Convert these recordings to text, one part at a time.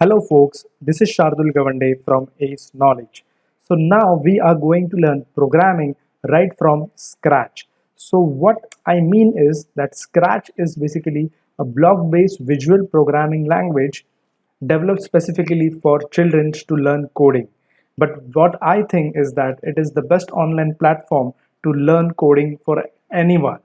Hello folks, this is Shardul Gavande from Ace Knowledge. So now we are going to learn programming right from scratch. So what I mean is that Scratch is basically a block-based visual programming language developed specifically for children to learn coding. But what I think is that it is the best online platform to learn coding for anyone.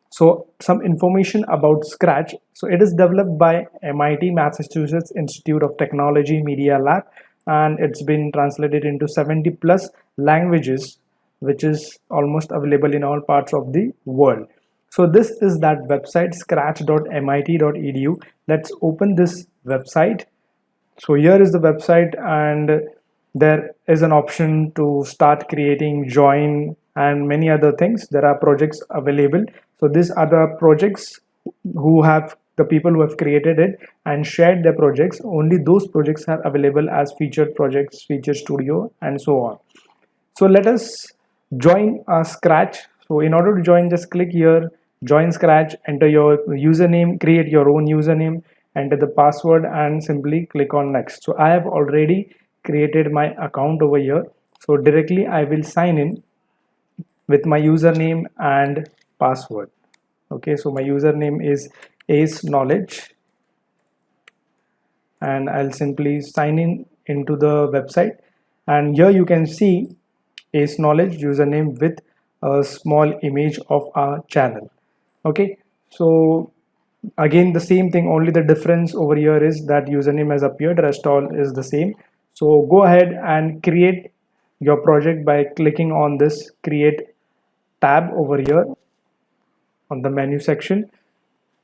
So some information about Scratch. So it is developed by MIT Massachusetts Institute of Technology Media Lab, and it's been translated into 70 plus languages, which is almost available in all parts of the world. So this is that website scratch.mit.edu. Let's open this website. So here is the website, and there is an option to start creating, join, and many other things. There are projects available. So these are the projects who have the people who have created it and shared their projects. Only those projects are available as featured projects, feature studio, and so on. So let us join Scratch. So in order to join, just click here, join Scratch, enter your username, create your own username, enter the password, and simply click on next. So I have already created my account over here. So directly I will sign in with my username and password. Okay, so my username is Ace Knowledge, and I'll simply sign in into the website. And here you can see Ace Knowledge username with a small image of our channel. Okay, so again the same thing, only the difference over here is that username has appeared, rest all is the same. So go ahead and create your project by clicking on this create tab over here on the menu section,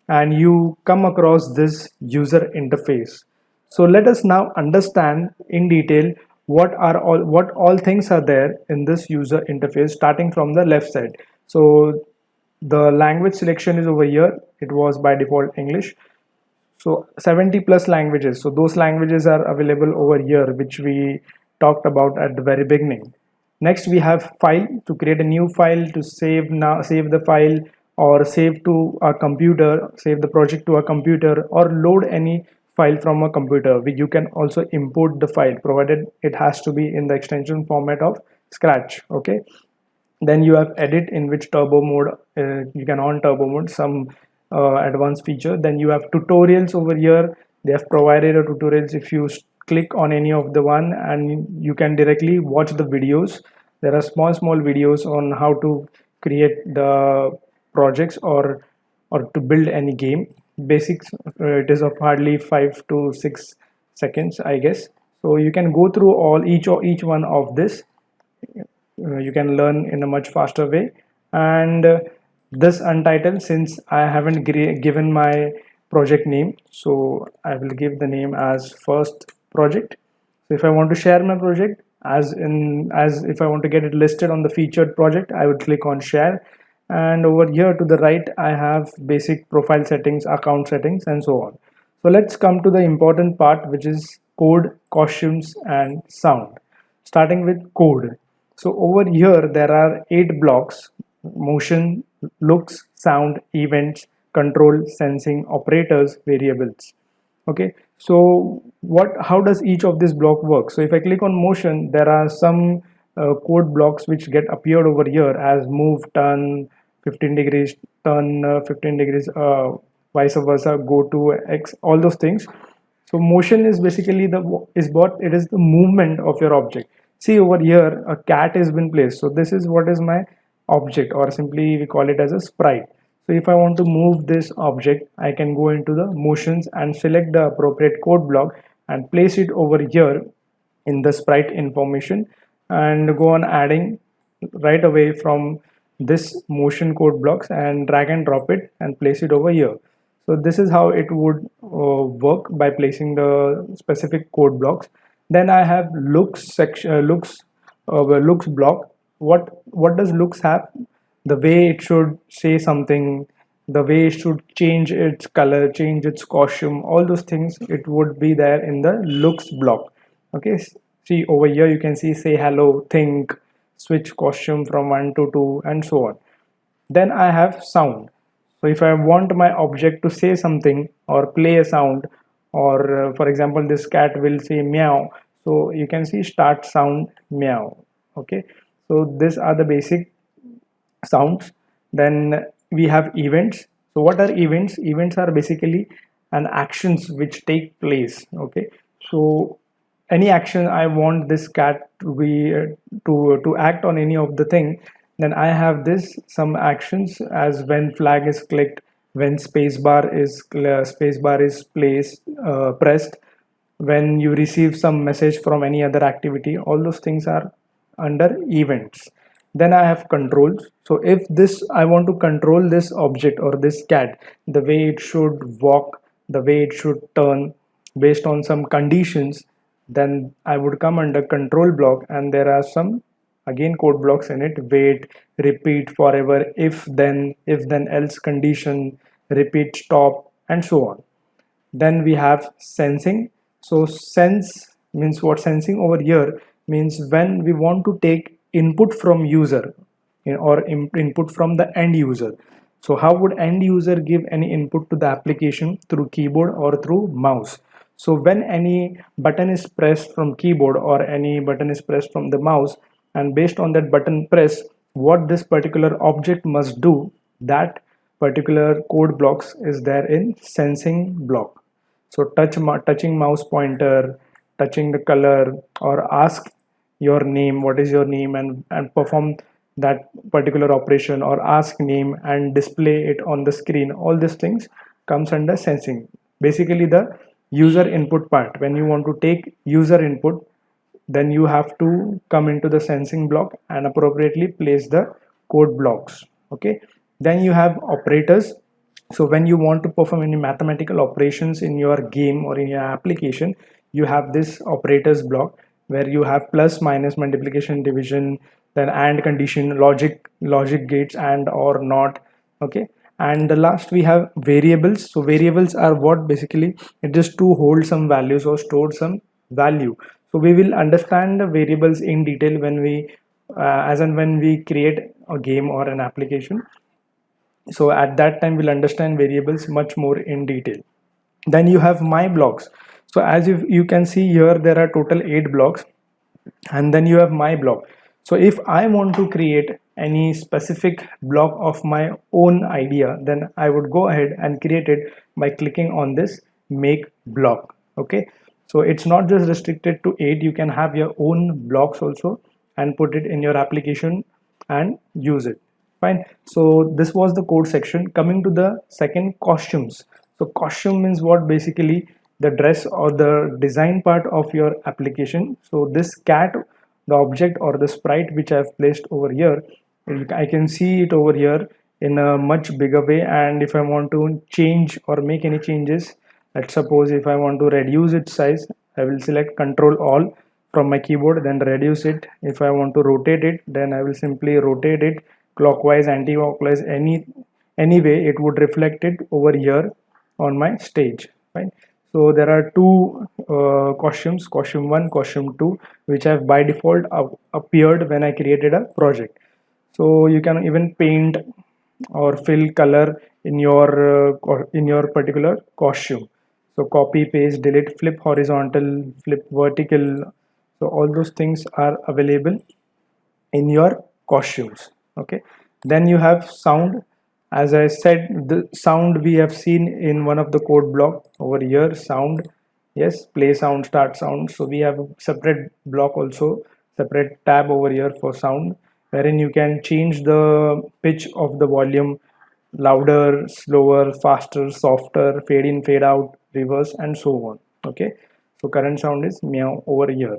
and you come across this user interface. So let us now understand in detail what all things are there in this user interface, starting from the left side. So the language selection is over here. It was by default English. So 70 plus languages, so those languages are available over here, which we talked about at the very beginning. Next we have file. To create a new file, to save the file, or save to a computer, save the project to a computer, or load any file from a computer. You can also import the file, provided it has to be in the extension format of Scratch. Okay, then you have edit, in which turbo mode, you can on turbo mode, some advanced feature. Then you have tutorials over here. They have provided a tutorials. If you click on any of the one, and you can directly watch the videos. There are small videos on how to create the projects, or to build any game basics. It is of hardly 5 to 6 seconds, I guess. So you can go through each one of this. You can learn in a much faster way. And this untitled, since I haven't given my project name, so I will give the name as first project. So if I want to share my project, as if I want to get it listed on the featured project, I would click on share. And over here to the right, I have basic profile settings, account settings, and so on. So let's come to the important part, which is code, costumes, and sound. Starting with code. So over here there are 8 blocks: motion, looks, sound, events, control, sensing, operators, variables. Okay, so how does each of this block work? So if I click on motion, there are some code blocks which get appeared over here as move, turn 15 degrees, turn 15 degrees, vice versa, go to X, all those things. So motion is basically it is the movement of your object. See over here, a cat has been placed. So this is what is my object, or simply we call it as a sprite. So if I want to move this object, I can go into the motions and select the appropriate code block and place it over here in the sprite information, and go on adding right away from this motion code blocks, and drag and drop it and place it over here. So this is how it would work, by placing the specific code blocks. Then I have looks section, looks block. What does looks have? The way it should say something, the way it should change its color, change its costume, all those things, it would be there in the looks block. Okay, see over here you can see say hello, think, switch costume from 1 to 2, and so on. Then I have sound. So if I want my object to say something or play a sound, or for example this cat will say meow, so you can see start sound meow. Okay, so these are the basic sounds. Then we have events. So what are events? Events are basically an actions which take place. Okay, so any action I want this cat to be to act on any of the thing, then I have this some actions as when flag is clicked, when spacebar is placed pressed, when you receive some message from any other activity. All those things are under events. Then I have controls. So if this I want to control this object or this cat, the way it should walk, the way it should turn based on some conditions, then I would come under control block, and there are some again code blocks in it: wait, repeat, forever, if then else condition, repeat, stop, and so on. Then we have sensing. So sense means what? Sensing over here means when we want to take input from user, or input from the end user. So how would end user give any input to the application? Through keyboard or through mouse. So when any button is pressed from keyboard or any button is pressed from the mouse, and based on that button press, what this particular object must do, that particular code blocks is there in sensing block. So touching mouse pointer, touching the color, or ask your name, what is your name, and perform that particular operation, or ask name and display it on the screen. All these things comes under sensing. Basically the user input part. When you want to take user input, then you have to come into the sensing block and appropriately place the code blocks. Okay, then you have operators. So when you want to perform any mathematical operations in your game or in your application, you have this operators block where you have plus, minus, multiplication, division, then and condition, logic gates, and or not. Okay, and the last we have variables. So variables are what? Basically it is to hold some values or store some value. So we will understand the variables in detail when we as and when we create a game or an application. So at that time we'll understand variables much more in detail. Then you have my blocks. So as you can see here, there are total 8 blocks, and then you have my block. So if I want to create any specific block of my own idea, then I would go ahead and create it by clicking on this make block. Okay, so it's not just restricted to 8, you can have your own blocks also and put it in your application and use it. Fine. So this was the code section. Coming to the second, costumes. So costume means what? Basically the dress or the design part of your application. So this cat, the object or the sprite which I have placed over here, I can see it over here in a much bigger way. And if I want to change or make any changes, let's suppose if I want to reduce its size, I will select Control All from my keyboard, then reduce it. If I want to rotate it, then I will simply rotate it clockwise, anti-clockwise, any way it would reflect it over here on my stage. Right. So there are two costumes, costume 1, costume 2, which have by default appeared when I created a project. So you can even paint or fill color in your particular costume. So copy, paste, delete, flip horizontal, flip vertical. So all those things are available in your costumes. Okay, then you have sound. As I said, the sound we have seen in one of the code block over here. Sound, yes, play sound, start sound. So we have a separate block also, separate tab over here for sound, wherein you can change the pitch of the volume, louder, slower, faster, softer, fade in, fade out, reverse, and so on. Okay, so current sound is meow over here.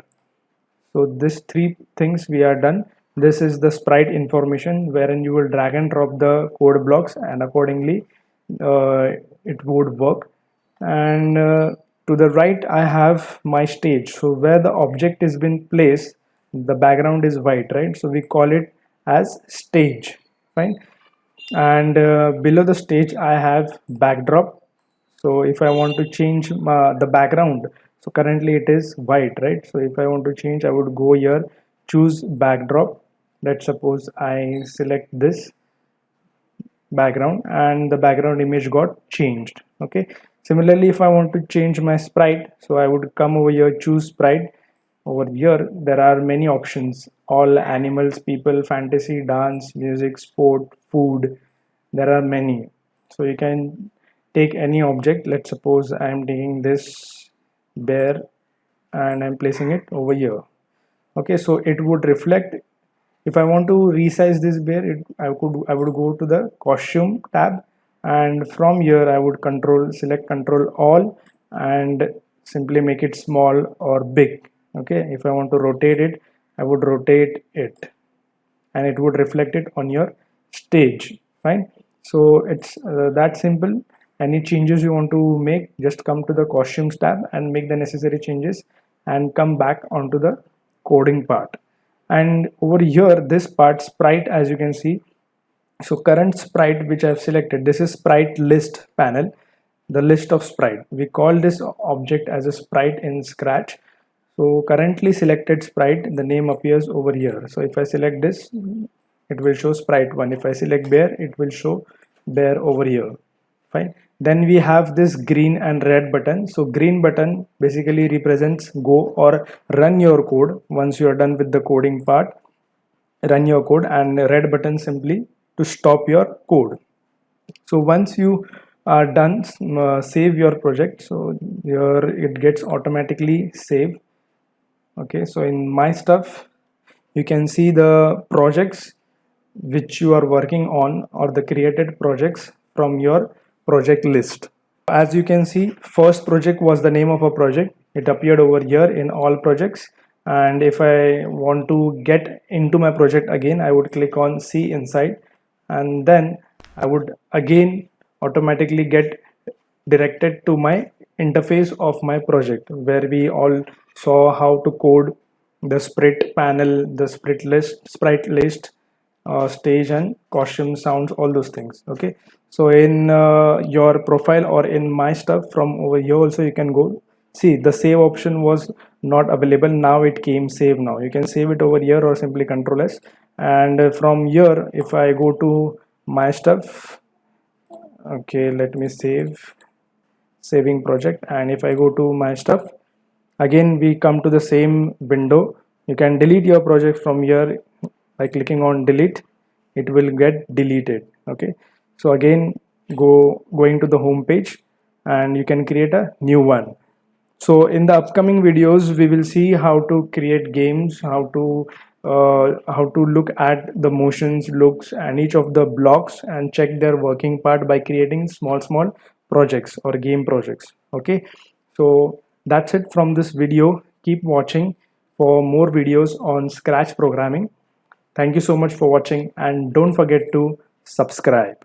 So this three things we are done. This is the sprite information, wherein you will drag and drop the code blocks and accordingly it would work. And to the right I have my stage. So where the object is been placed, the background is white, right? So we call it as stage. Fine. And below the stage I have backdrop. So if I want to change the background, so currently it is white, right? So if I want to change, I would go here, choose backdrop. Let's suppose I select this background and the background image got changed. Okay, Similarly, if I want to change my sprite, so I would come over here, choose sprite. Over here there are many options: all, animals, people, fantasy, dance, music, sport, food. There are many. So you can take any object. Let's suppose I am taking this bear and I'm placing it over here. Okay, so it would reflect. If I want to resize this bear, I would go to the costume tab, and from here I would select control all and simply make it small or big. Okay, if I want to rotate it, I would rotate it and it would reflect it on your stage. Fine. So it's that simple. Any changes you want to make, just come to the costumes tab and make the necessary changes and come back onto the coding part. And over here, this part, sprite, as you can see, so current sprite which I've selected, this is sprite list panel, the list of sprite. We call this object as a sprite in Scratch. So currently selected sprite, the name appears over here. So if I select this, it will show sprite 1. If I select bear, it will show bear over here. Fine. Then we have this green and red button. So green button basically represents go or run your code. Once you are done with the coding part, run your code, and red button simply to stop your code. So once you are done, save your project. So here it gets automatically saved. Okay, so in my stuff you can see the projects which you are working on or the created projects from your project list. As you can see, first project was the name of a project. It appeared over here in all projects, and if I want to get into my project again, I would click on see inside, and then I would again automatically get directed to my interface of my project, where we all saw how to code the sprite panel, the sprite list, stage and costume sounds, all those things. Okay, so in your profile or in my stuff from over here also you can go see the save option was not available. Now it came save. Now you can save it over here or simply control S, and from here if I go to my stuff, okay, let me saving project, and if I go to my stuff, again we come to the same window. You can delete your project from here by clicking on delete. It will get deleted. Okay, so again going to the home page, and you can create a new one. So in the upcoming videos we will see how to create games, how to look at the motions, looks, and each of the blocks and check their working part by creating small projects or game projects. Okay, so that's it from this video. Keep watching for more videos on Scratch programming. Thank you so much for watching, and don't forget to subscribe.